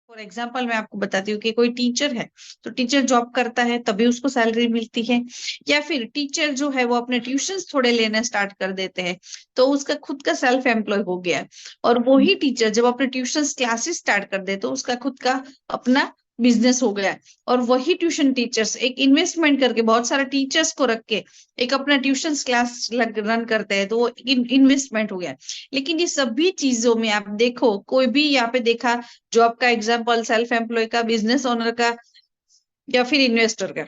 For example मैं आपको बताती हूँ कि कोई टीचर है, तो टीचर जॉब करता है तभी उसको सैलरी मिलती है, या फिर टीचर जो है वो अपने ट्यूशंस थोड़े लेना स्टार्ट कर देते हैं, तो उसका खुद का सेल्फ एम्प्लॉय हो गया। और वही टीचर जब अपने ट्यूशंस क्लासेस स्टार्ट कर दे तो उसका खुद का अपना बिजनेस हो गया। और वही ट्यूशन टीचर्स एक इन्वेस्टमेंट करके बहुत सारे टीचर्स को रख के एक अपना ट्यूशन क्लास रन करते हैं, तो वो इन्वेस्टमेंट हो गया। लेकिन ये सभी चीजों में आप देखो, कोई भी यहाँ पे देखा जॉब का एग्जाम्पल, सेल्फ एम्प्लॉय का, बिजनेस ओनर का, या फिर इन्वेस्टर का,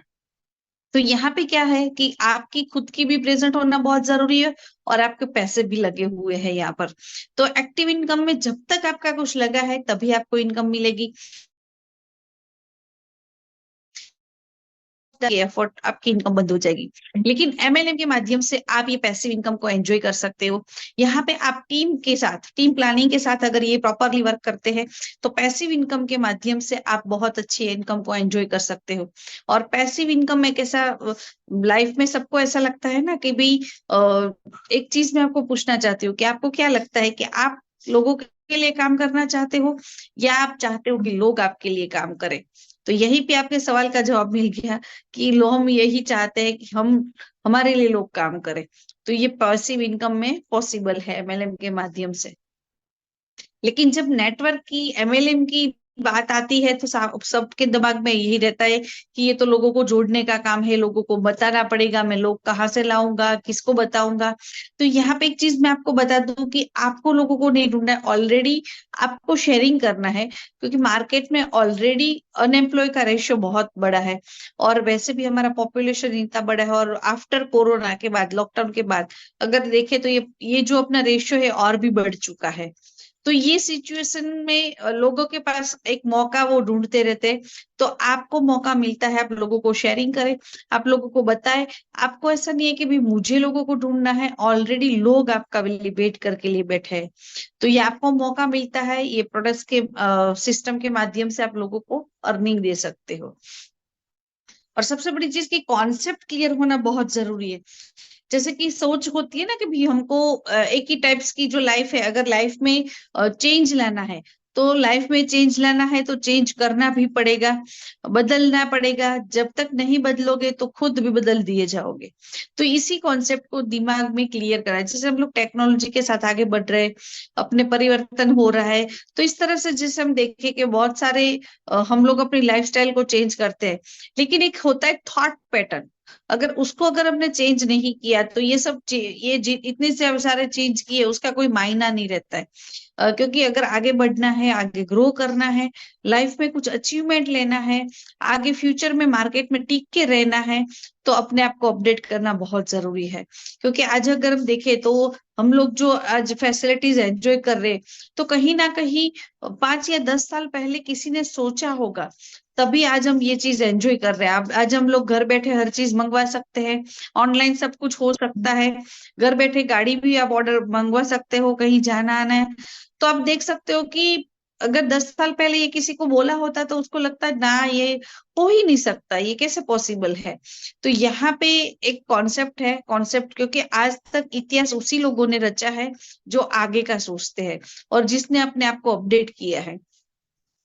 तो यहाँ पे क्या है कि आपकी खुद की भी प्रेजेंट होना बहुत जरूरी है और आपके पैसे भी लगे हुए हैं यहाँ पर। तो एक्टिव इनकम में जब तक आपका कुछ लगा है तभी आपको इनकम मिलेगी। एफर्ट आपकी इनकम बंद हो जाएगी। लेकिन एमएलएम के माध्यम से आप ये पैसिव इनकम को एंजॉय कर सकते हो। यहाँ पे आप टीम के साथ, टीम प्लानिंग के साथ अगर ये प्रॉपरली वर्क करते हैं तो पैसिव इनकम के माध्यम से आप बहुत अच्छी इनकम को एंजॉय कर सकते हो। और पैसिव इनकम में कैसा, लाइफ में सबको ऐसा लगता है ना कि भाई, एक चीज मैं आपको पूछना चाहती हूँ कि आपको क्या लगता है कि आप लोगों के लिए काम करना चाहते हो या आप चाहते हो कि लोग आपके लिए काम करें? तो यहीं पे आपके सवाल का जवाब मिल गया कि हम यही चाहते हैं कि हम हमारे लिए लोग काम करें। तो ये पैसिव इनकम में पॉसिबल है एमएलएम के माध्यम से। लेकिन जब नेटवर्क की, एमएलएम की बात आती है तो सबके दिमाग में यही रहता है कि ये तो लोगों को जोड़ने का काम है, लोगों को बताना पड़ेगा, मैं लोग कहाँ से लाऊंगा, किसको बताऊंगा। तो यहाँ पे एक चीज मैं आपको बता दूं कि आपको लोगों को नहीं ढूंढना है, ऑलरेडी आपको शेयरिंग करना है। क्योंकि मार्केट में ऑलरेडी अनएम्प्लॉय का रेशियो बहुत बड़ा है, और वैसे भी हमारा पॉपुलेशन इतना बड़ा है, और आफ्टर कोरोना के बाद, लॉकडाउन के बाद अगर देखें तो ये जो अपना रेशियो है और भी बढ़ चुका है। तो ये सिचुएशन में लोगों के पास एक मौका वो ढूंढते रहते हैं। तो आपको मौका मिलता है, आप लोगों को शेयरिंग करें, आप लोगों को बताएं। आपको ऐसा नहीं है कि भी मुझे लोगों को ढूंढना है, ऑलरेडी लोग आपका वेट करके लिए बैठे हैं। तो ये आपको मौका मिलता है, ये प्रोडक्ट्स के सिस्टम के माध्यम से आप लोगों को अर्निंग दे सकते हो। और सबसे बड़ी चीज की कॉन्सेप्ट क्लियर होना बहुत जरूरी है। जैसे कि सोच होती है ना कि भी हमको एक ही टाइप्स की जो लाइफ है, अगर लाइफ में चेंज लाना है, तो लाइफ में चेंज लाना है तो चेंज करना भी पड़ेगा, बदलना पड़ेगा। जब तक नहीं बदलोगे तो खुद भी बदल दिए जाओगे। तो इसी कॉन्सेप्ट को दिमाग में क्लियर करा है। जैसे हम लोग टेक्नोलॉजी के साथ आगे बढ़ रहे हैं, अपने परिवर्तन हो रहा है, तो इस तरह से जैसे हम देखें कि बहुत सारे हम लोग अपनी लाइफस्टाइल को चेंज करते हैं। लेकिन एक होता है थॉट पैटर्न, अगर हमने चेंज नहीं किया तो ये सब इतने से सारे चेंज किए उसका कोई मायना नहीं रहता है। क्योंकि अगर आगे बढ़ना है, आगे ग्रो करना है, लाइफ में कुछ अचीवमेंट लेना है, आगे फ्यूचर में मार्केट में टिक के रहना है, तो अपने आप को अपडेट करना बहुत जरूरी है। क्योंकि आज अगर हम देखें तो हम लोग जो आज फैसिलिटीज एंजॉय कर रहे हैं, तो कहीं ना कहीं 5 या 10 साल पहले किसी ने सोचा होगा, तभी आज हम ये चीज एंजॉय कर रहे हैं। अब आज हम लोग घर बैठे हर चीज मंगवा सकते हैं, ऑनलाइन सब कुछ हो सकता है, घर बैठे गाड़ी भी आप ऑर्डर मंगवा सकते हो, कहीं जाना आना है। तो आप देख सकते हो कि अगर 10 साल पहले ये किसी को बोला होता तो उसको लगता है ना, ये हो ही नहीं सकता, ये कैसे पॉसिबल है। तो यहाँ पे एक कॉन्सेप्ट है, कॉन्सेप्ट क्योंकि आज तक इतिहास उसी लोगों ने रचा है जो आगे का सोचते हैं और जिसने अपने आप को अपडेट किया है।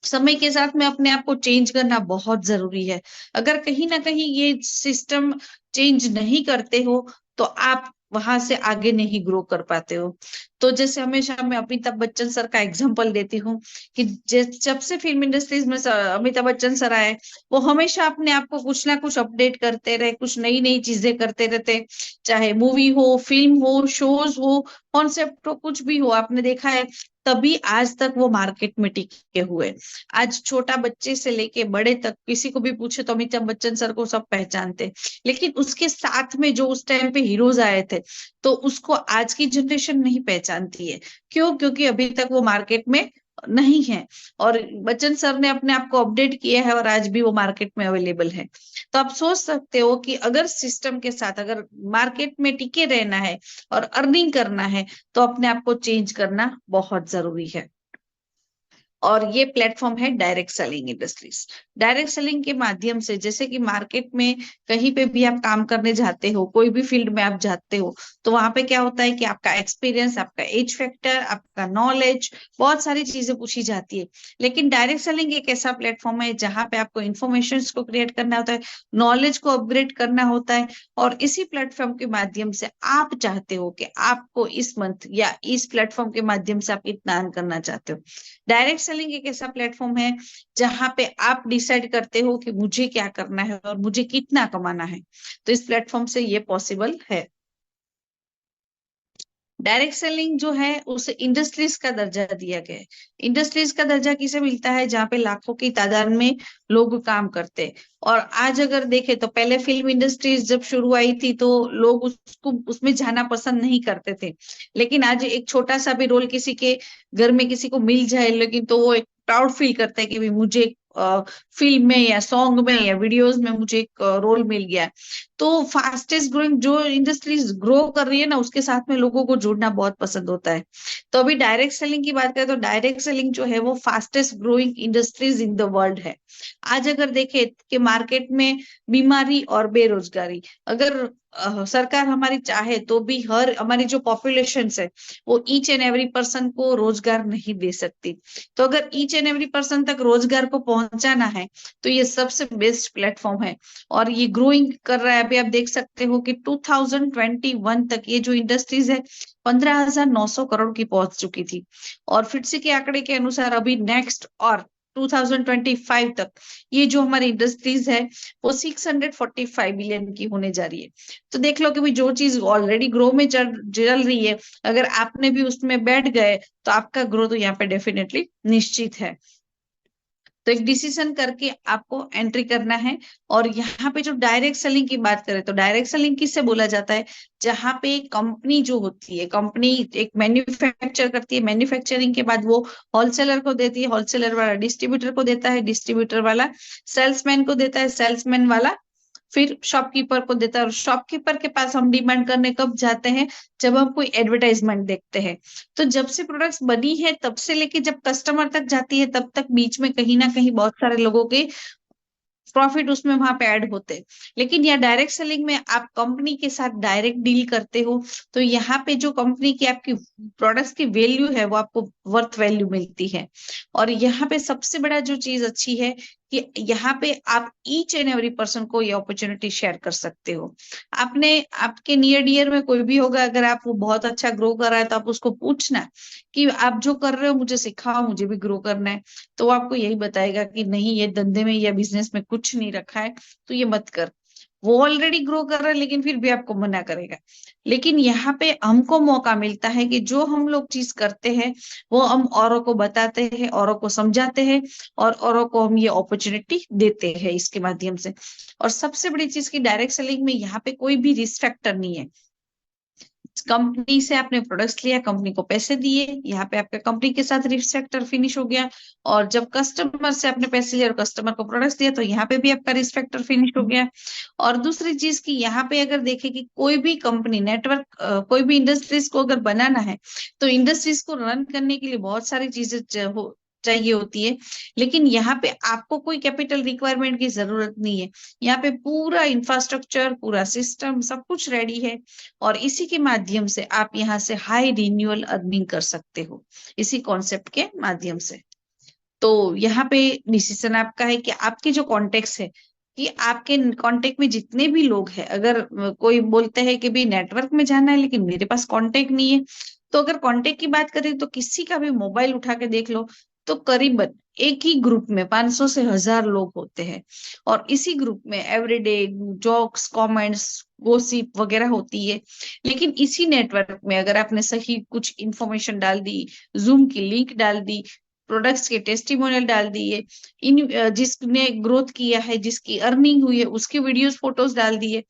समय के साथ में अपने आप को चेंज करना बहुत जरूरी है। अगर कहीं ना कहीं ये सिस्टम चेंज नहीं करते हो तो आप वहां से आगे नहीं ग्रो कर पाते हो। तो जैसे हमेशा मैं अमिताभ बच्चन सर का एग्जांपल देती हूँ कि जब से फिल्म इंडस्ट्रीज में अमिताभ बच्चन सर आए, वो हमेशा अपने आप को कुछ ना कुछ अपडेट करते रहे, कुछ नई नई चीजें करते रहते। चाहे मूवी हो, फिल्म हो, शोज हो, कॉन्सेप्ट हो, कुछ भी हो, आपने देखा है। तभी आज तक वो मार्केट में टिके हुए। आज छोटा बच्चे से लेके बड़े तक किसी को भी पूछे तो अमिताभ बच्चन सर को सब पहचानते। लेकिन उसके साथ में जो उस टाइम पे हीरोज आए थे, तो उसको आज की जनरेशन नहीं पहचानती है। क्यों? क्योंकि अभी तक वो मार्केट में नहीं है। और बच्चन सर ने अपने आप को अपडेट किया है और आज भी वो मार्केट में अवेलेबल है। तो आप सोच सकते हो कि अगर सिस्टम के साथ, अगर मार्केट में टिके रहना है और अर्निंग करना है, तो अपने आप को चेंज करना बहुत जरूरी है। और ये प्लेटफॉर्म है direct selling industries. Direct selling के माध्यम से जैसे कि मार्केट में कहीं पे भी आप काम करने जाते हो, कोई भी फील्ड में आप जाते हो, तो वहां पे क्या होता है कि आपका एक्सपीरियंस, आपका एज फैक्टर, आपका नॉलेज, बहुत सारी चीजें पूछी जाती है। लेकिन डायरेक्ट सेलिंग एक ऐसा प्लेटफॉर्म है जहां पे आपको इन्फॉर्मेशन को क्रिएट करना होता है, नॉलेज को अपग्रेड करना होता है, और इसी प्लेटफॉर्म के माध्यम से आप चाहते हो कि आपको इस मंथ या इस प्लेटफॉर्म के माध्यम से आप कितना अर्न करना चाहते हो। डायरेक्ट सेलिंग एक ऐसा प्लेटफॉर्म है जहां पे आप डिसाइड करते हो कि मुझे क्या करना है और मुझे कितना कमाना है, तो इस प्लेटफॉर्म से ये पॉसिबल है। डायरेक्ट सेलिंग जो है उसे इंडस्ट्रीज का दर्जा दिया गया है। इंडस्ट्रीज का दर्जा किसे मिलता है? जहां पे लाखों की तादाद में लोग काम करते हैं। और आज अगर देखें तो पहले फिल्म इंडस्ट्रीज जब शुरू आई थी तो लोग उसको उसमें जाना पसंद नहीं करते थे, लेकिन आज एक छोटा सा भी रोल किसी के घर में किसी को मिल जाए, लेकिन तो वो एक प्राउड फील करता है कि भाई मुझे फिल्म में या सॉन्ग में या वीडियोस में मुझे एक रोल मिल गया। तो फास्टेस्ट ग्रोइंग जो इंडस्ट्रीज ग्रो कर रही है ना, उसके साथ में लोगों को जुड़ना बहुत पसंद होता है। तो अभी डायरेक्ट सेलिंग की बात करें तो डायरेक्ट सेलिंग जो है वो fastest growing industries in the world है। आज अगर देखें कि मार्केट में बीमारी और बेरोजगारी, अगर सरकार हमारी चाहे तो भी हर हमारी जो पॉपुलेशन है वो ईच एंड एवरी पर्सन को रोजगार नहीं दे सकती। तो अगर ईच एंड एवरी पर्सन तक रोजगार को पहुंचाना है तो ये सबसे बेस्ट प्लेटफॉर्म है, और ये ग्रोइंग कर रहा है। अभी आप देख सकते हो कि 2021 तक ये जो इंडस्ट्रीज है 15,900 करोड़ की पहुंच चुकी थी, और फिर से के आंकड़े के अनुसार अभी नेक्स्ट और 2025 तक ये जो हमारी इंडस्ट्रीज है वो 645 बिलियन की होने जा रही है। तो देख लो कि भाई जो चीज ऑलरेडी ग्रो में चल रही है, अगर आपने भी उसमें बैठ गए तो आपका ग्रो तो यहाँ पे डेफिनेटली निश्चित है। तो एक डिसीजन करके आपको एंट्री करना है। और यहाँ पे जो डायरेक्ट सेलिंग की बात करें तो डायरेक्ट सेलिंग किससे बोला जाता है? जहां पे कंपनी जो होती है, कंपनी एक मैन्युफैक्चर करती है, मैन्युफैक्चरिंग के बाद वो होलसेलर को देती है, होलसेलर वाला डिस्ट्रीब्यूटर को देता है, डिस्ट्रीब्यूटर वाला सेल्समैन को देता है, सेल्समैन वाला फिर शॉपकीपर को देता है। और शॉपकीपर के पास हम डिमांड करने कब जाते हैं? जब हम कोई एडवर्टाइजमेंट देखते हैं। तो जब से प्रोडक्ट्स बनी है तब से लेके जब कस्टमर तक जाती है तब तक बीच में कहीं ना कहीं बहुत सारे लोगों के प्रॉफिट उसमें वहां पे ऐड होते हैं। लेकिन यहाँ डायरेक्ट सेलिंग में आप कंपनी के साथ डायरेक्ट डील करते हो, तो यहाँ पे जो कंपनी की आपकी प्रोडक्ट्स की वैल्यू है वो आपको वर्थ वैल्यू मिलती है। और यहाँ पे सबसे बड़ा जो चीज अच्छी है कि यहाँ पे आप ईच एंड एवरी पर्सन को ये अपॉर्चुनिटी शेयर कर सकते हो। आपने आपके नियर डियर में कोई भी होगा, अगर आप वो बहुत अच्छा ग्रो कर रहा है तो आप उसको पूछना कि आप जो कर रहे हो मुझे सिखाओ, मुझे भी ग्रो करना है। तो वो आपको यही बताएगा कि नहीं, ये धंधे में या बिजनेस में कुछ नहीं रखा है तो ये मत कर। वो ऑलरेडी ग्रो कर रहा है लेकिन फिर भी आपको मना करेगा। लेकिन यहाँ पे हमको मौका मिलता है कि जो हम लोग चीज करते हैं वो हम औरों को बताते हैं, औरों को समझाते हैं, और औरों को हम ये अपॉर्चुनिटी देते हैं इसके माध्यम से। और सबसे बड़ी चीज की डायरेक्ट सेलिंग में यहाँ पे कोई भी रिस्क फैक्टर नहीं है। कंपनी से आपने प्रोडक्ट्स लिया, कंपनी को पैसे दिए, यहाँ पे आपका कंपनी के साथ रिस्क फैक्टर फिनिश हो गया। और जब कस्टमर से आपने पैसे लिए और कस्टमर को प्रोडक्ट्स दिया तो यहाँ पे भी आपका रिस्क फैक्टर फिनिश हो गया। और दूसरी चीज की यहाँ पे अगर देखें कि कोई भी कंपनी नेटवर्क कोई भी इंडस्ट्रीज को अगर बनाना है तो इंडस्ट्रीज को रन करने के लिए बहुत सारी चीजें चाहिए होती है। लेकिन यहाँ पे आपको कोई कैपिटल रिक्वायरमेंट की जरूरत नहीं है। यहाँ पे पूरा इंफ्रास्ट्रक्चर, पूरा सिस्टम, सब कुछ रेडी है, और इसी के माध्यम से आप यहाँ से हाई रिन्यूअल अर्निंग कर सकते हो इसी कॉन्सेप्ट के माध्यम से। तो यहाँ पे डिसीजन आपका है कि आपके जो कॉन्टेक्ट है, कि आपके कांटेक्ट में जितने भी लोग हैं, अगर कोई बोलते हैं कि भी नेटवर्क में जाना है लेकिन मेरे पास कांटेक्ट नहीं है, तो अगर कांटेक्ट की बात करें तो किसी का भी मोबाइल उठा के देख लो तो करीबन एक ही ग्रुप में 500 से 1000 लोग होते हैं। और इसी ग्रुप में एवरीडे जोक्स, कमेंट्स, गोसिप वगैरह होती है। लेकिन इसी नेटवर्क में अगर आपने सही कुछ इंफॉर्मेशन डाल दी, जूम की लिंक डाल दी, प्रोडक्ट्स के टेस्टिमोनियल डाल दिए, इन जिसने ग्रोथ किया है, जिसकी अर्निंग हुई है उसकी वीडियोस, फोटोज डाल दिए,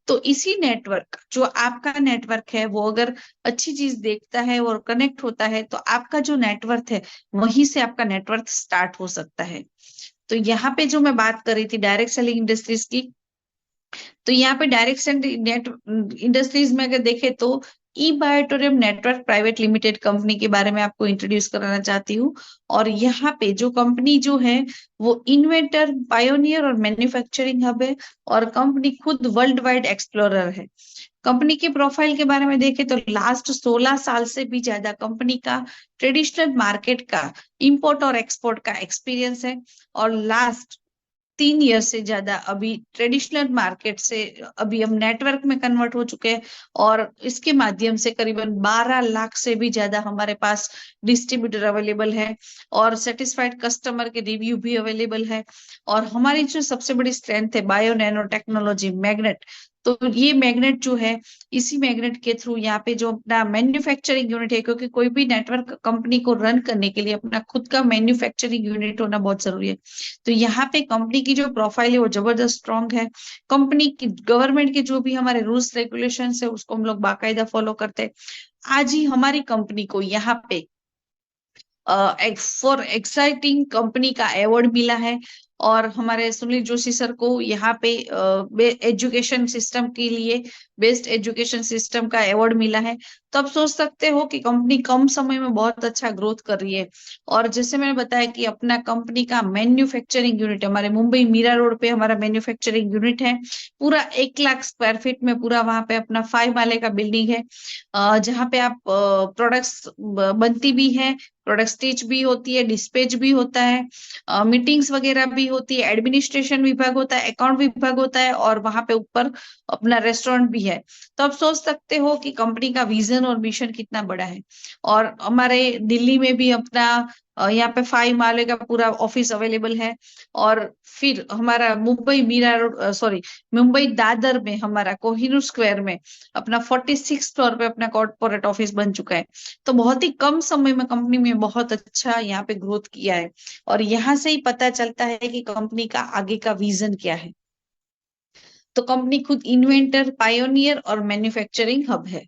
तो इसी नेटवर्क जो आपका नेटवर्क है वो अगर अच्छी चीज देखता है और कनेक्ट होता है तो आपका जो नेटवर्क है वहीं से आपका नेटवर्क स्टार्ट हो सकता है। तो यहाँ पे जो मैं बात कर रही थी डायरेक्ट सेलिंग इंडस्ट्रीज की, तो यहाँ पे डायरेक्ट नेट इंडस्ट्रीज में अगर देखे तो ई बायोटोरियम नेटवर्क प्राइवेट लिमिटेड कंपनी के बारे में आपको इंट्रोड्यूस कराना चाहती हूँ। और यहाँ पे जो कंपनी जो है वो इन्वेंटर, पायोनियर और मैन्युफैक्चरिंग हब है, और कंपनी खुद वर्ल्ड वाइड एक्सप्लोरर है। कंपनी के प्रोफाइल के बारे में देखें तो लास्ट 16 साल से भी ज्यादा कंपनी का ट्रेडिशनल मार्केट का इंपोर्ट और एक्सपोर्ट का एक्सपीरियंस है, और लास्ट 3 ईयर से ज्यादा अभी ट्रेडिशनल मार्केट से अभी हम नेटवर्क में कन्वर्ट हो चुके हैं, और इसके माध्यम से करीबन 12 लाख से भी ज्यादा हमारे पास डिस्ट्रीब्यूटर अवेलेबल है, और सेटिस्फाइड कस्टमर के रिव्यू भी अवेलेबल है। और हमारी जो सबसे बड़ी स्ट्रेंथ है बायो नैनो टेक्नोलॉजी मैग्नेट, तो ये मैग्नेट जो है, इसी मैग्नेट के थ्रू यहाँ पे जो अपना मैन्युफैक्चरिंग यूनिट है, क्योंकि कोई भी नेटवर्क कंपनी को रन करने के लिए अपना खुद का मैन्युफैक्चरिंग यूनिट होना बहुत जरूरी है। तो यहाँ पे कंपनी की जो प्रोफाइल है वो जबरदस्त स्ट्रांग है। कंपनी की गवर्नमेंट के जो भी हमारे रूल्स रेगुलेशन है उसको हम लोग बाकायदा फॉलो करते हैं। आज ही हमारी कंपनी को यहाँ पे फॉर एक्साइटिंग कंपनी का अवार्ड मिला है, और हमारे सुनील जोशी सर को यहाँ पे एजुकेशन सिस्टम के लिए बेस्ट एजुकेशन सिस्टम का अवार्ड मिला है। तो आप सोच सकते हो कि कंपनी कम समय में बहुत अच्छा ग्रोथ कर रही है। और जैसे मैंने बताया कि अपना कंपनी का मैन्युफैक्चरिंग यूनिट हमारे मुंबई मीरा रोड पे हमारा मैन्युफैक्चरिंग यूनिट है, पूरा 1 लाख स्क्वायर फीट में पूरा वहां पे अपना 5 माले का बिल्डिंग है, जहाँ पे आप प्रोडक्ट्स बनती भी है, प्रोडक्ट स्टिच भी होती है, डिस्पैच भी होता है, मीटिंग्स वगैरह भी होती है, एडमिनिस्ट्रेशन विभाग होता है, अकाउंट विभाग होता है, और वहां पे ऊपर अपना रेस्टोरेंट भी है। तो आप सोच सकते हो कि कंपनी का विजन और मिशन कितना बड़ा है। और हमारे दिल्ली में भी अपना यहाँ पे 5 माले का पूरा ऑफिस अवेलेबल है, और फिर हमारा मुंबई मीरा रोड सॉरी मुंबई दादर में हमारा कोहिनूर स्क्वायर में अपना 46 फ्लोर पे अपना कॉर्पोरेट ऑफिस बन चुका है। तो बहुत ही कम समय में कंपनी में बहुत अच्छा यहाँ पे ग्रोथ किया है, और यहाँ से ही पता चलता है कि कंपनी का आगे का विजन क्या है। तो कंपनी खुद इन्वेंटर, पायोनियर और मैन्युफैक्चरिंग हब है।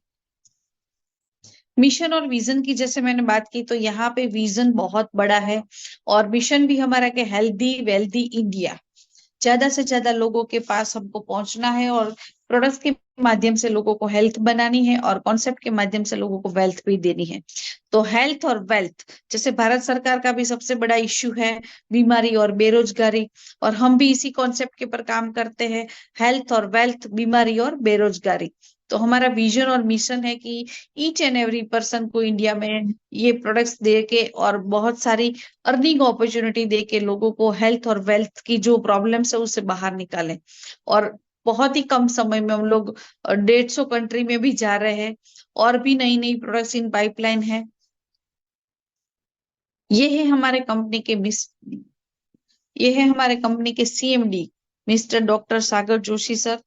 मिशन और विजन की जैसे मैंने बात की, तो यहाँ पे विजन बहुत बड़ा है, और मिशन भी हमारा के हेल्दी वेल्दी इंडिया, ज्यादा से ज्यादा लोगों के पास हमको पहुंचना है, और प्रोडक्ट्स के माध्यम से लोगों को हेल्थ बनानी है, और कॉन्सेप्ट के माध्यम से लोगों को वेल्थ भी देनी है। तो हेल्थ और वेल्थ, जैसे भारत सरकार का भी सबसे बड़ा इश्यू है बीमारी और बेरोजगारी, और हम भी इसी कॉन्सेप्ट के ऊपर काम करते हैं, हेल्थ और वेल्थ, बीमारी और बेरोजगारी। तो हमारा विजन और मिशन है कि ईच एंड एवरी पर्सन को इंडिया में ये प्रोडक्ट्स दे के और बहुत सारी अर्निंग अपॉर्चुनिटी दे के लोगों को हेल्थ और वेल्थ की जो प्रॉब्लम्स है उससे बाहर निकालें। और बहुत ही कम समय में हम लोग 150 कंट्री में भी जा रहे हैं, और भी नई नई प्रोडक्ट्स इन पाइपलाइन है। ये है हमारे कंपनी के ये है हमारे कंपनी के सीएमडी मिस्टर डॉक्टर सागर जोशी सर।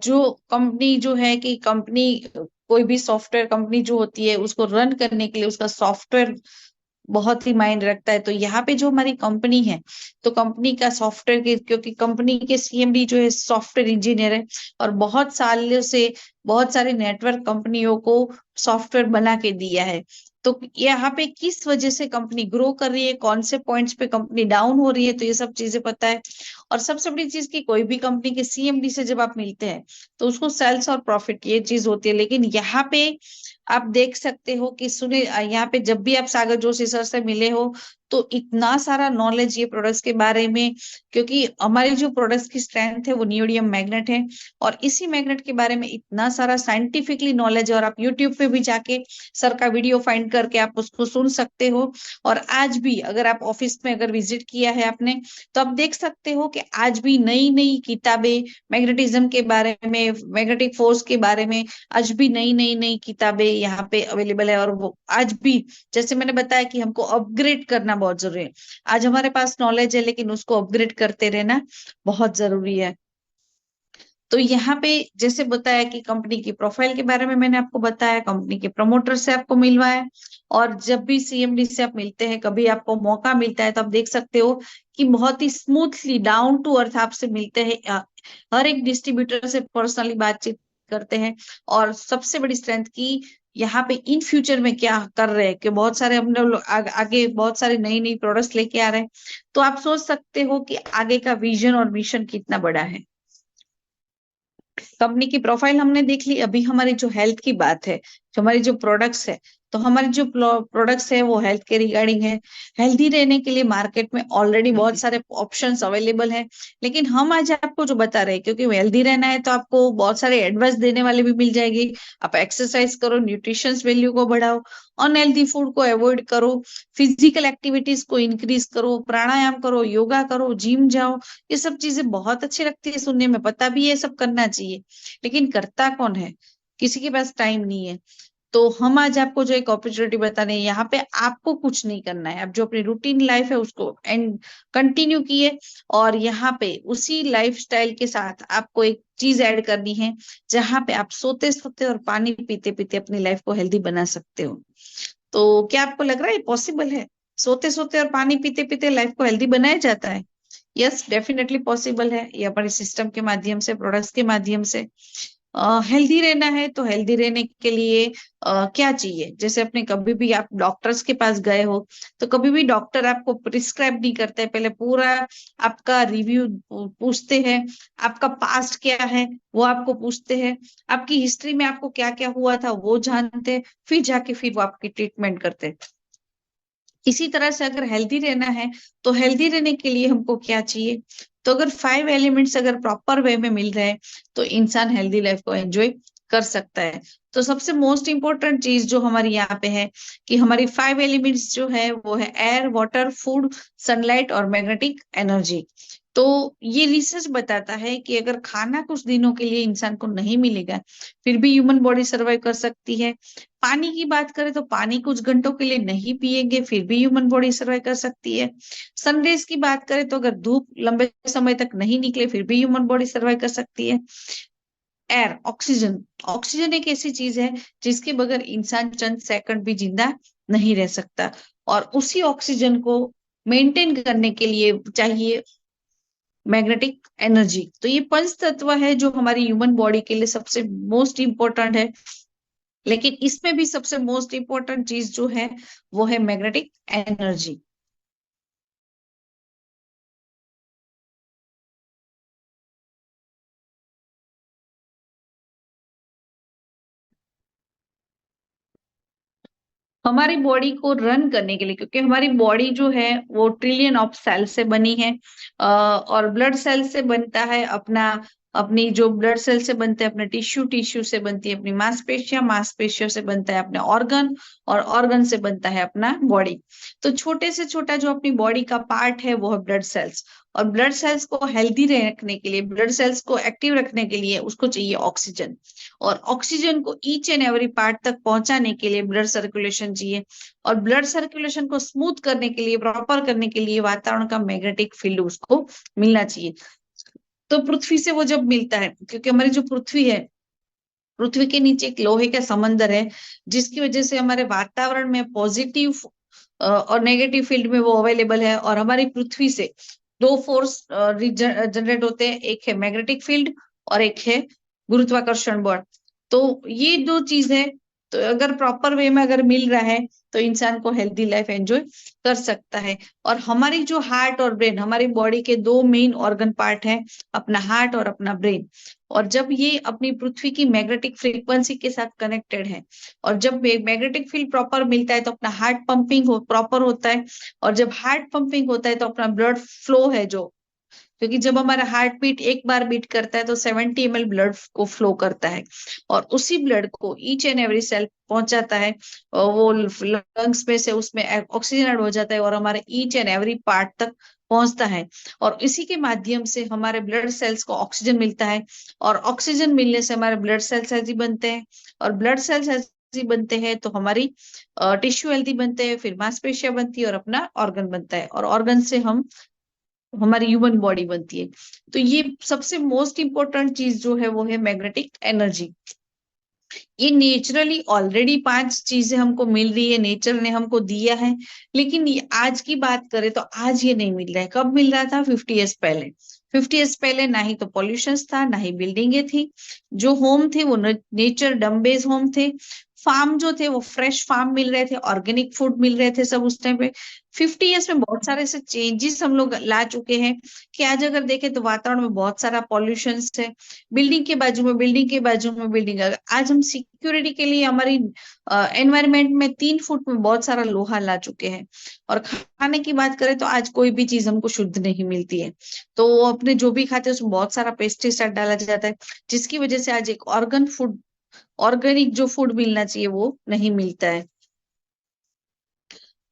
जो कंपनी जो है कि कंपनी कोई भी सॉफ्टवेयर कंपनी जो होती है उसको रन करने के लिए उसका सॉफ्टवेयर बहुत ही मायने रखता है। तो यहाँ पे जो हमारी कंपनी है, तो कंपनी का सॉफ्टवेयर के, क्योंकि कंपनी के सीएमडी जो है सॉफ्टवेयर इंजीनियर है, और बहुत सालों से बहुत सारी नेटवर्क कंपनियों को सॉफ्टवेयर बना के दिया है। तो यहाँ पे किस वजह से कंपनी ग्रो कर रही है, कौन से पॉइंट्स पे कंपनी डाउन हो रही है, तो ये सब चीजें पता है। और सबसे बड़ी चीज की कोई भी कंपनी के सीएमडी से जब आप मिलते हैं तो उसको सेल्स और प्रॉफिट ये चीज होती है, लेकिन यहाँ पे आप देख सकते हो कि सुने यहाँ पे जब भी आप सागर जोशी सर से मिले हो तो इतना सारा नॉलेज ये प्रोडक्ट्स के बारे में, क्योंकि हमारी जो प्रोडक्ट्स की स्ट्रेंथ है वो नियोडियम मैग्नेट है, और इसी मैग्नेट के बारे में इतना सारा साइंटिफिकली नॉलेज है। और आप यूट्यूब पे भी जाके सर का वीडियो फाइंड करके आप उसको सुन सकते हो। और आज भी अगर आप ऑफिस में अगर विजिट किया है आपने, तो आप देख सकते हो कि आज भी नई नई किताबें मैग्नेटिज्म के बारे में, मैग्नेटिक फोर्स के बारे में आज भी नई नई नई किताबें यहाँ पे अवेलेबल है। और वो आज भी, जैसे मैंने बताया कि हमको अपग्रेड करना बहुत जरूरी है। आज हमारे पास नॉलेज है लेकिन उसको अपग्रेड करते रहना बहुत जरूरी है। तो यहाँ पे जैसे बताया कि कंपनी की प्रोफाइल के बारे में मैंने आपको बताया, कंपनी के प्रमोटर से आपको मिलवाया, और जब भी सीएमडी से आप मिलते हैं, कभी आपको मौका मिलता है, तो आप देख सकते हो कि बहुत ही स्मूथली डाउन टू अर्थ आपसे मिलते हैं, हर एक डिस्ट्रीब्यूटर से पर्सनली बातचीत करते हैं। और सबसे बड़ी स्ट्रेंथ की यहाँ पे इन फ्यूचर में क्या कर रहे हैं, कि बहुत सारे हम लोग आगे बहुत सारे नई नई प्रोडक्ट्स लेके आ रहे हैं। तो आप सोच सकते हो कि आगे का विजन और मिशन कितना बड़ा है। कंपनी की प्रोफाइल हमने देख ली। अभी हमारी जो हेल्थ की बात है, जो हमारी जो प्रोडक्ट्स है, तो हमारे जो प्रोडक्ट्स है वो हेल्थ के रिगार्डिंग है। हेल्दी रहने के लिए मार्केट में ऑलरेडी बहुत सारे ऑप्शंस अवेलेबल है, लेकिन हम आज आपको जो बता रहे हैं, क्योंकि हेल्दी रहना है तो आपको बहुत सारे एडवाइस देने वाले भी मिल जाएगी। आप एक्सरसाइज करो, न्यूट्रिशंस वैल्यू को बढ़ाओ, अनहेल्दी फूड को अवॉइड करो, फिजिकल एक्टिविटीज को इंक्रीज करो, प्राणायाम करो, योगा करो, जिम जाओ। ये सब चीजें बहुत अच्छी लगती है सुनने में, पता भी है सब करना चाहिए, लेकिन करता कौन है? किसी के पास टाइम नहीं है। तो हम आज आपको जो एक अपॉर्चुनिटी बता रहे हैं, यहाँ पे आपको कुछ नहीं करना है। आप जो अपनी रूटीन लाइफ है उसको एंड कंटिन्यू किए, और यहाँ पे उसी लाइफस्टाइल के साथ आपको एक चीज ऐड करनी है, जहां पे आप सोते सोते और पानी पीते पीते अपनी लाइफ को हेल्दी बना सकते हो। तो क्या आपको लग रहा है पॉसिबल है? सोते सोते और पानी पीते पीते लाइफ को हेल्दी बनाया जाता है? यस, डेफिनेटली पॉसिबल है। ये हमारे सिस्टम के माध्यम से, प्रोडक्ट्स के माध्यम से। हेल्दी रहना है तो हेल्दी रहने के लिए क्या चाहिए? जैसे अपने कभी भी आप डॉक्टर्स के पास गए हो, तो कभी भी डॉक्टर आपको प्रिस्क्राइब नहीं करते, पहले पूरा आपका रिव्यू पूछते हैं। आपका पास्ट क्या है वो आपको पूछते हैं, आपकी हिस्ट्री में आपको क्या क्या हुआ था वो जानते हैं, फिर जाके फिर वो आपकी ट्रीटमेंट करते हैं। इसी तरह से अगर हेल्दी रहना है, तो हेल्दी रहने के लिए हमको क्या चाहिए? तो अगर 5 एलिमेंट्स अगर प्रॉपर वे में मिल रहे हैं, तो इंसान हेल्दी लाइफ को एंजॉय कर सकता है। तो सबसे मोस्ट इंपॉर्टेंट चीज जो हमारी यहाँ पे है, कि हमारी 5 एलिमेंट्स जो है वो है एयर, वाटर, फूड, सनलाइट और मैग्नेटिक एनर्जी। तो ये रिसर्च बताता है कि अगर खाना कुछ दिनों के लिए इंसान को नहीं मिलेगा, फिर भी ह्यूमन बॉडी सर्वाइव कर सकती है। पानी की बात करें तो पानी कुछ घंटों के लिए नहीं पिएंगे, फिर भी ह्यूमन बॉडी सर्वाइव कर सकती है। सनरेज की बात करें तो अगर धूप लंबे समय तक नहीं निकले, फिर भी ह्यूमन बॉडी सर्वाइव कर सकती है। एयर, ऑक्सीजन, ऑक्सीजन एक ऐसी चीज है जिसके बगैर इंसान चंद सेकंड भी जिंदा नहीं रह सकता, और उसी ऑक्सीजन को मेंटेन करने के लिए चाहिए मैग्नेटिक एनर्जी। तो ये पंच तत्व है जो हमारी ह्यूमन बॉडी के लिए सबसे मोस्ट इंपॉर्टेंट है। लेकिन इसमें भी सबसे मोस्ट इंपॉर्टेंट चीज जो है वो है मैग्नेटिक एनर्जी। हमारी बॉडी को रन करने के लिए, क्योंकि हमारी बॉडी जो है वो ट्रिलियन ऑफ सेल से बनी है, और ब्लड सेल से बनता है अपना, अपनी जो ब्लड सेल से बनते हैं अपने टिश्यू, टिश्यू से बनती है अपनी मांसपेशियां, मांसपेशियों से बनता है अपने ऑर्गन, और ऑर्गन से बनता है अपना बॉडी। तो छोटे से छोटा जो अपनी बॉडी का पार्ट है वो है ब्लड सेल्स। और ब्लड सेल्स को हेल्दी रखने के लिए, ब्लड सेल्स को एक्टिव रखने के लिए उसको चाहिए ऑक्सीजन, और ऑक्सीजन को ईच एंड एवरी पार्ट तक पहुंचाने के लिए ब्लड सर्कुलेशन चाहिए, और ब्लड सर्कुलेशन को स्मूथ करने के लिए, प्रॉपर करने के लिए वातावरण का मैग्नेटिक फील्ड उसको मिलना चाहिए। तो पृथ्वी से वो जब मिलता है, क्योंकि हमारी जो पृथ्वी है, पृथ्वी के नीचे एक लोहे का समंदर है, जिसकी वजह से हमारे वातावरण में पॉजिटिव और नेगेटिव फील्ड में वो अवेलेबल है। और हमारी पृथ्वी से दो फोर्स जनरेट होते हैं, एक है मैग्नेटिक फील्ड और एक है गुरुत्वाकर्षण बल। तो ये दो चीज है, तो अगर प्रॉपर वे में अगर मिल रहा है, तो इंसान को हेल्दी लाइफ एंजॉय कर सकता है। और हमारी जो हार्ट और ब्रेन, हमारी बॉडी के दो मेन ऑर्गन पार्ट है, अपना हार्ट और अपना ब्रेन। और जब ये अपनी पृथ्वी की मैग्नेटिक फ्रीक्वेंसी के साथ कनेक्टेड है, और जब मैग्नेटिक फील्ड प्रॉपर मिलता है, तो अपना हार्ट पंपिंग प्रॉपर होता है। और जब हार्ट पंपिंग होता है तो अपना ब्लड फ्लो है जो, क्योंकि जब हमारा हार्ट बीट एक बार बीट करता है तो 70 ml ब्लड को फ्लो करता है, और उसी ब्लड को ईच एंड एवरी सेल पहुंचाता है, और वो लंग्स में से उसमें ऑक्सीजन ऐड हो जाता है और हमारे ईच एंड एवरी पार्ट तक पहुंचता है। और इसी के माध्यम से हमारे ब्लड सेल्स को ऑक्सीजन मिलता है, और ऑक्सीजन मिलने से हमारे ब्लड सेल्स हेल्दी बनते हैं, और ब्लड सेल्स हेल्दी बनते हैं तो हमारी टिश्यू हेल्दी बनते हैं, फिर मांसपेशियां बनती है और अपना ऑर्गन बनता है, और ऑर्गन से हम हमारी ह्यूमन बॉडी बनती है। तो ये सबसे मोस्ट इंपॉर्टेंट चीज जो है वो है मैग्नेटिक एनर्जी। ये नेचुरली ऑलरेडी 5 चीजें हमको मिल रही है, नेचर ने हमको दिया है। लेकिन ये आज की बात करें तो आज ये नहीं मिल रहा है। कब मिल रहा था? 50 ईयर्स पहले। 50 ईयर्स पहले ना ही तो पॉल्यूशन था, ना ही बिल्डिंगे थी। जो होम थे वो नेचर डम बेस्ड होम थे। फार्म जो थे वो फ्रेश फार्म मिल रहे थे, ऑर्गेनिक फूड मिल रहे थे सब उस टाइम पे। 50 ईयर्स में बहुत सारे ऐसे चेंजेस हम लोग ला चुके हैं कि आज अगर देखें तो वातावरण में बहुत सारा पॉल्यूशन है। बिल्डिंग के बाजू में बिल्डिंग के बाजू में बिल्डिंग, आज हम सिक्योरिटी के लिए हमारी एनवायरमेंट में 3 फुट में बहुत सारा लोहा ला चुके हैं। और खाने की बात करें तो आज कोई भी चीज हमको शुद्ध नहीं मिलती है, तो वो अपने जो भी खाते हैं उसमें बहुत सारा पेस्टिसाइड डाला जाता है, जिसकी वजह से आज एक ऑर्गेनिक जो फूड मिलना चाहिए वो नहीं मिलता है।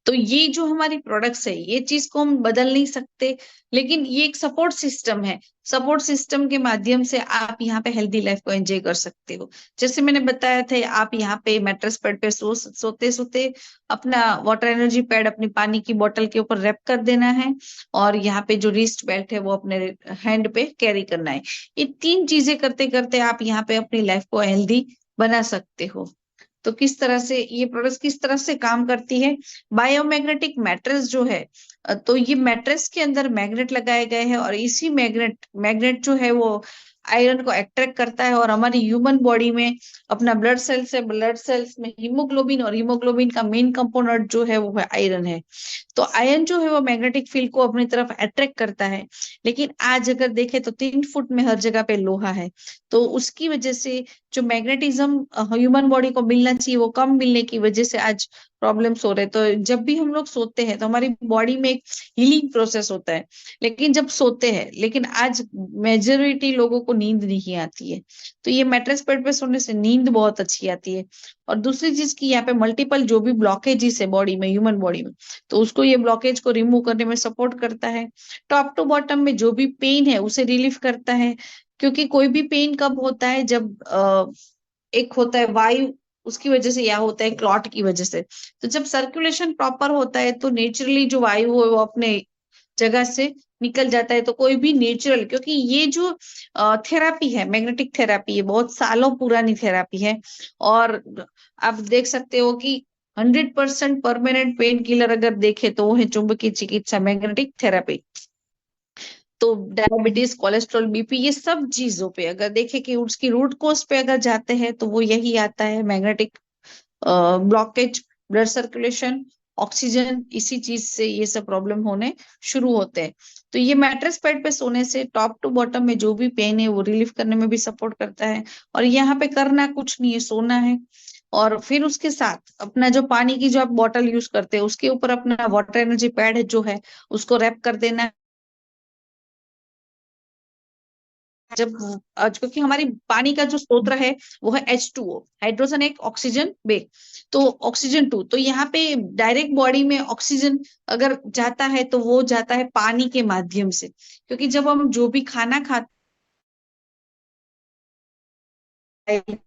तो ये जो हमारी प्रोडक्ट्स है ये चीज को हम बदल नहीं सकते, लेकिन ये एक सपोर्ट सिस्टम है। सपोर्ट सिस्टम के माध्यम से आप यहाँ पे हेल्दी लाइफ को एंजॉय कर सकते हो। जैसे मैंने बताया था, आप यहाँ पे मैट्रेस बेड पे सोते सोते अपना वाटर एनर्जी पैड अपनी पानी की बोतल के ऊपर रैप कर देना है, और यहाँ पे जो रिस्ट बेल्ट है वो अपने हैंड पे कैरी करना है। ये 3 चीजें करते करते आप यहाँ पे अपनी लाइफ को हेल्दी बना सकते हो। तो किस तरह से ये प्रोडक्ट्स किस तरह से काम करती है? बायोमैग्नेटिक मैट्रेस जो है, तो ये मैट्रेस के अंदर मैग्नेट लगाए गए हैं, और इसी मैग्नेट मैग्नेट जो है वो आयरन को अट्रैक्ट करता है, और हमारी ह्यूमन बॉडी में अपना ब्लड सेल्स है, ब्लड सेल्स में हीमोग्लोबिन, और हीमोग्लोबिन का मेन कंपोनेंट जो है वो है आयरन है। तो आयरन जो है वो मैग्नेटिक फील्ड को अपनी तरफ अट्रैक्ट करता है। लेकिन आज अगर देखें तो 3 फुट में हर जगह पे लोहा है, तो उसकी वजह से जो मैग्नेटिज्म ह्यूमन बॉडी को मिलना चाहिए वो कम मिलने की वजह से आज प्रॉब्लम्स हो रहे हैं। तो जब भी हम लोग सोते हैं तो हमारी बॉडी में एक हीलिंग प्रोसेस होता है, लेकिन जब सोते हैं, लेकिन आज मेजोरिटी लोगों को नींद नहीं आती है। तो ये मैट्रेस बेड पे सोने से नींद बहुत अच्छी आती है। और दूसरी चीज की यहाँ पे मल्टीपल जो भी ब्लॉकेजेस है बॉडी में, ह्यूमन बॉडी में, तो उसको ये ब्लॉकेज को रिमूव करने में सपोर्ट करता है। टॉप टू बॉटम में जो भी पेन है उसे रिलीफ करता है, क्योंकि कोई भी पेन कब होता है? जब एक होता है वायु, उसकी वजह से, या होता है क्लॉट की वजह से। तो जब सर्कुलेशन प्रॉपर होता है तो नेचुरली जो वायु है वो अपने जगह से निकल जाता है। तो कोई भी नेचुरल, क्योंकि ये जो थेरापी है, मैग्नेटिक थेरापी, ये बहुत सालों पुरानी थेरापी है। और आप देख सकते हो कि 100% परमानेंट पेन किलर अगर देखे तो वो है चुंबकीय चिकित्सा, मैग्नेटिक थेरापी। तो डायबिटीज, कोलेस्ट्रॉल, बीपी, ये सब चीजों पे अगर देखें कि उसकी रूट कोज पे अगर जाते हैं तो वो यही आता है, magnetic blockage, blood circulation, oxygen, इसी चीज से ये सब प्रॉब्लम होने शुरू होते हैं। तो ये मैट्रेस बेड पे सोने से टॉप टू बॉटम में जो भी पेन है वो रिलीफ करने में भी सपोर्ट करता है। और यहाँ पे करना कुछ नहीं है, सोना है, और फिर उसके साथ अपना जो पानी की जो आप बॉटल यूज करते हैं उसके ऊपर अपना वाटर एनर्जी पैड है जो है उसको रैप कर देना। जब क्योंकि हमारी पानी का जो स्रोत है वो है H2O, हाइड्रोजन एक, ऑक्सीजन बे, तो ऑक्सीजन 2। तो यहाँ पे डायरेक्ट बॉडी में ऑक्सीजन अगर जाता है तो वो जाता है पानी के माध्यम से, क्योंकि जब हम जो भी खाना खाते हैं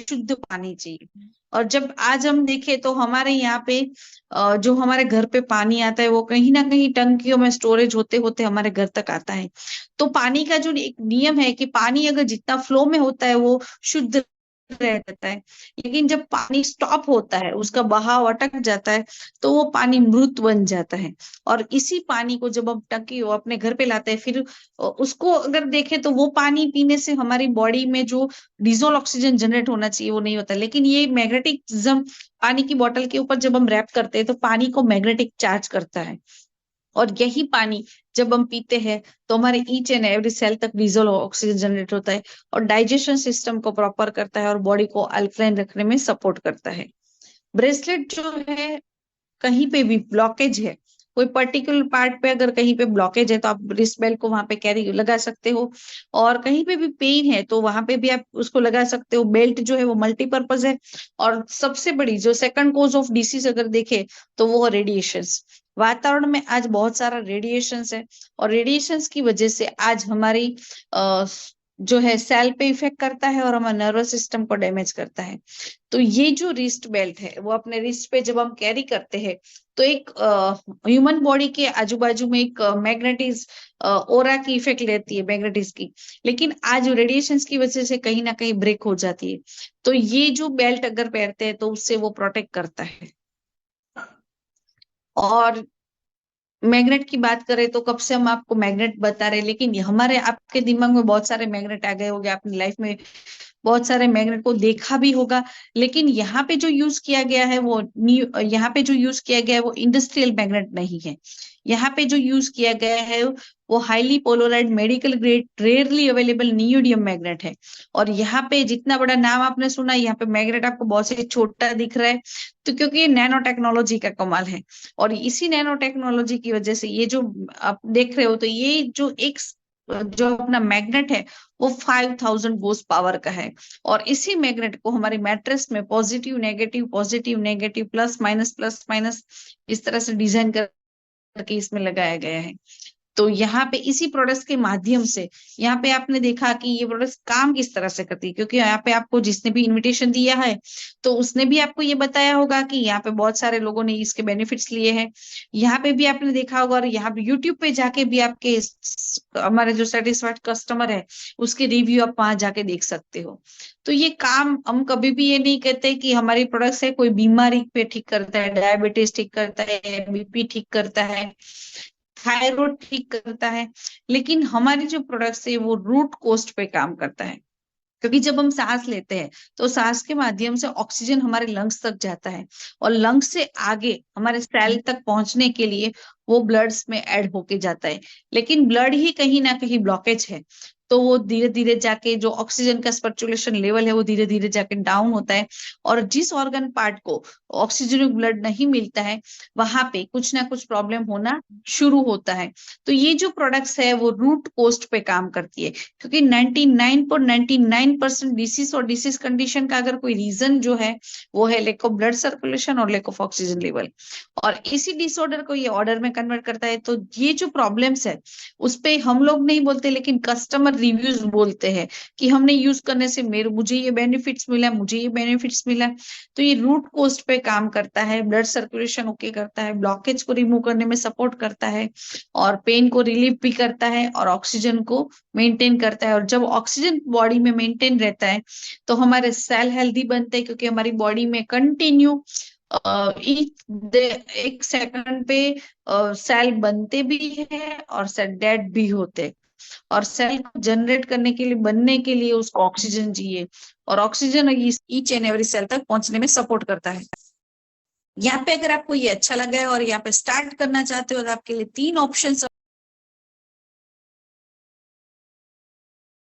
शुद्ध पानी चाहिए। और जब आज हम देखें तो हमारे यहाँ पे जो हमारे घर पे पानी आता है वो कहीं ना कहीं टंकियों में स्टोरेज होते होते हमारे घर तक आता है। तो पानी का जो एक नियम है कि पानी अगर जितना फ्लो में होता है वो शुद्ध रह जाता है, लेकिन जब पानी स्टॉप होता है, उसका बहाव अटक जाता है, तो वो पानी मृत बन जाता है। और इसी पानी को जब हम टंकी अपने घर पे लाते हैं, फिर उसको अगर देखें तो वो पानी पीने से हमारी बॉडी में जो डिजोल्व ऑक्सीजन जनरेट होना चाहिए वो नहीं होता। लेकिन ये मैग्नेटिज्म पानी की बोतल के ऊपर जब हम रैप करते हैं तो पानी को मैग्नेटिक चार्ज करता है, और यही पानी जब हम पीते हैं तो हमारे ईच एंड एवरी सेल तक डिजोल्व ऑक्सीजन जनरेट होता है, और डाइजेशन सिस्टम को प्रॉपर करता है, और बॉडी को अल्कलाइन रखने में सपोर्ट करता है। ब्रेसलेट जो है, कहीं पे भी ब्लॉकेज है, कोई पर्टिकुलर पार्ट पे अगर कहीं पे ब्लॉकेज है तो आप रिस्ट बेल्ट को वहां पे कैरी लगा सकते हो, और कहीं पे भी पेन है तो वहां पे भी आप उसको लगा सकते हो। बेल्ट जो है वो मल्टीपर्पज है। और सबसे बड़ी जो सेकंड कोज ऑफ डिसीज अगर देखे तो वो रेडिएशन। वातावरण में आज बहुत सारा रेडिएशन है, और रेडिएशन की वजह से आज हमारी जो है सेल पे इफेक्ट करता है और हमारे नर्वस सिस्टम को डैमेज करता है। तो ये जो रिस्ट बेल्ट है वो अपने रिस्ट पे जब हम कैरी करते हैं तो एक ह्यूमन बॉडी के आजू बाजू में एक मैग्नेटिज ओरा की इफेक्ट लेती है, मैग्नेटिज की। लेकिन आज रेडिएशन की वजह से कहीं ना कहीं ब्रेक हो जाती है। तो ये जो बेल्ट अगर पहनते हैं तो उससे वो प्रोटेक्ट करता है। और मैग्नेट की बात करें तो कब से हम आपको मैग्नेट बता रहे हैं, लेकिन हमारे आपके दिमाग में बहुत सारे मैग्नेट आ गए होंगे अपनी लाइफ में। बहुत सारे मैग्नेट को देखा भी होगा, लेकिन यहाँ पे जो यूज किया गया है वो यहाँ पे जो यूज किया गया है वो इंडस्ट्रियल मैग्नेट नहीं है। यहाँ पे जो यूज किया गया है वो highly Polaroid medical grade rarely available neodymium magnet है। और यहाँ पे जितना बड़ा नाम आपने सुना, यहाँ पे मैग्नेट आपको बहुत से छोटा दिख रहा है, तो क्योंकि ये नैनो टेक्नोलॉजी का कमाल है। और इसी नैनो टेक्नोलॉजी की वजह से ये जो आप देख रहे हो, तो ये जो अपना मैग्नेट है वो 5000 वोल्ट पावर का है। और इसी मैग्नेट को हमारे मैट्रेस में पॉजिटिव नेगेटिव प्लस माइनस इस तरह से डिजाइन करके इसमें लगाया गया है। तो यहाँ पे इसी प्रोडक्ट्स के माध्यम से यहाँ पे आपने देखा कि ये प्रोडक्ट्स काम किस तरह से करती है, क्योंकि यहाँ पे आपको जिसने भी इनविटेशन दिया है तो उसने भी आपको ये बताया होगा कि यहाँ पे बहुत सारे लोगों ने इसके बेनिफिट्स लिए हैं। यहाँ पे भी आपने देखा होगा, और यहाँ पे यूट्यूब पे जाके भी आपके हमारे जो सेटिस्फाइड कस्टमर है उसके रिव्यू आप वहां जाके देख सकते हो। तो ये काम हम कभी भी ये नहीं कहते कि हमारी प्रोडक्ट्स है कोई बीमारी पे ठीक करता है, डायबिटीज ठीक करता है, बीपी ठीक करता है, थायराइड ठीक करता है, लेकिन हमारे जो प्रोडक्ट्स है वो रूट कोस्ट पे काम करता है। क्योंकि जब हम सांस लेते हैं तो सांस के माध्यम से ऑक्सीजन हमारे लंग्स तक जाता है, और लंग्स से आगे हमारे सेल तक पहुंचने के लिए वो ब्लड्स में ऐड होके जाता है। लेकिन ब्लड ही कहीं ना कहीं ब्लॉकेज है, तो वो धीरे धीरे जाके जो ऑक्सीजन का सर्कुलेशन लेवल है वो धीरे धीरे जाके डाउन होता है। और जिस ऑर्गन पार्ट को ऑक्सीजन ब्लड नहीं मिलता है वहां पे कुछ ना कुछ प्रॉब्लम होना शुरू होता है। तो ये जो प्रोडक्ट्स है वो रूट कोस्ट पे काम करती है, क्योंकि 99.99% डिसीज और डिसीज कंडीशन का अगर कोई रीजन जो है वो है लेक ऑफ ब्लड सर्कुलेशन और लेक ऑफ ऑक्सीजन लेवल, और इसी डिसऑर्डर को ये ऑर्डर में कन्वर्ट करता है। तो ये जो प्रॉब्लम्स है उस पे हम लोग नहीं बोलते, लेकिन कस्टमर रिव्यूज बोलते हैं कि हमने यूज करने से मुझे ये बेनिफिट्स मिला, मुझे ये बेनिफिट्स मिला। तो ये रूट कोस्ट पे काम करता है, ब्लड सर्कुलेशन ओके करता है, ब्लॉकेज को रिमूव करने में सपोर्ट करता है, और पेन को रिलीफ भी करता है, और ऑक्सीजन को मेंटेन करता है। और जब ऑक्सीजन बॉडी में मेंटेन रहता है तो हमारे सेल हेल्दी बनते हैं, क्योंकि हमारी बॉडी में कंटिन्यू एक सेकंड पे सेल बनते भी है और सेल डेड भी होते, और सेल को जनरेट करने के लिए बनने के लिए उसको ऑक्सीजन चाहिए, और oxygen each and every cell तक पहुंचने में सपोर्ट करता है। यहाँ पे अगर आपको ये अच्छा लगा है और यहाँ पे स्टार्ट करना चाहते हो तो आपके लिए 3 ऑप्शन